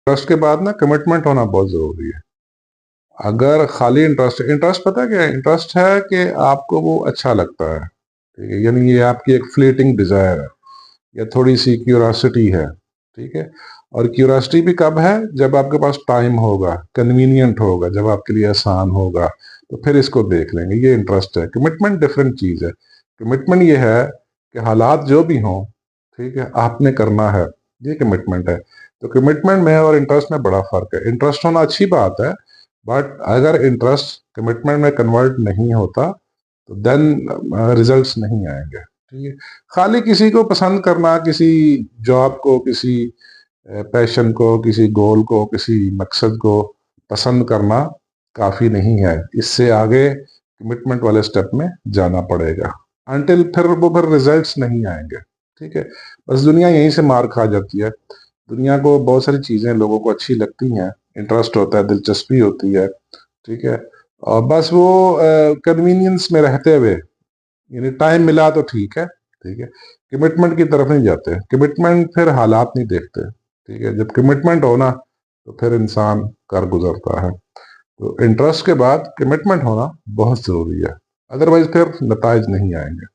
Trust کے بعد نا کمٹمنٹ ہونا بہت ضروری ہے. اگر خالی انٹرسٹ پتہ کیا ہے؟ انٹرسٹ ہے کہ آپ کو وہ اچھا لگتا ہے، ٹھیک ہے، یعنی یہ آپ کی ایک فلیٹنگ ڈیزائر ہے یا تھوڑی سی کیوراسٹی ہے، ٹھیک ہے. اور کیوراسٹی بھی کب ہے؟ جب آپ کے پاس ٹائم ہوگا، کنوینئنٹ ہوگا، جب آپ کے لیے آسان ہوگا تو پھر اس کو دیکھ لیں گے. یہ انٹرسٹ ہے. کمٹمنٹ ڈفرینٹ چیز ہے. کمٹمنٹ یہ ہے کہ حالات جو بھی ہوں، ٹھیک ہے، آپ نے کرنا ہے، یہ کمٹمنٹ ہے. تو کمٹمنٹ میں اور انٹرسٹ میں بڑا فرق ہے. انٹرسٹ ہونا اچھی بات ہے، بٹ اگر انٹرسٹ کمٹمنٹ میں کنورٹ نہیں ہوتا تو دین ریزلٹس نہیں آئیں گے. ٹھیک ہے. خالی کسی کو پسند کرنا، کسی جاب کو، کسی پیشن کو، کسی گول کو، کسی مقصد کو پسند کرنا کافی نہیں ہے. اس سے آگے کمٹمنٹ والے سٹیپ میں جانا پڑے گا. انٹل پھر ریزلٹس نہیں آئیں گے. ٹھیک ہے. بس دنیا یہیں سے مار کھا جاتی ہے. دنیا کو بہت ساری چیزیں لوگوں کو اچھی لگتی ہیں، انٹرسٹ ہوتا ہے، دلچسپی ہوتی ہے، ٹھیک ہے، اور بس وہ کنوینئنس میں رہتے ہوئے، یعنی ٹائم ملا تو ٹھیک ہے، ٹھیک ہے، کمٹمنٹ کی طرف نہیں جاتے. کمٹمنٹ پھر حالات نہیں دیکھتے. ٹھیک ہے. جب کمٹمنٹ ہونا تو پھر انسان کر گزرتا ہے. تو انٹرسٹ کے بعد کمٹمنٹ ہونا بہت ضروری ہے، ادروائز پھر نتائج نہیں آئیں گے.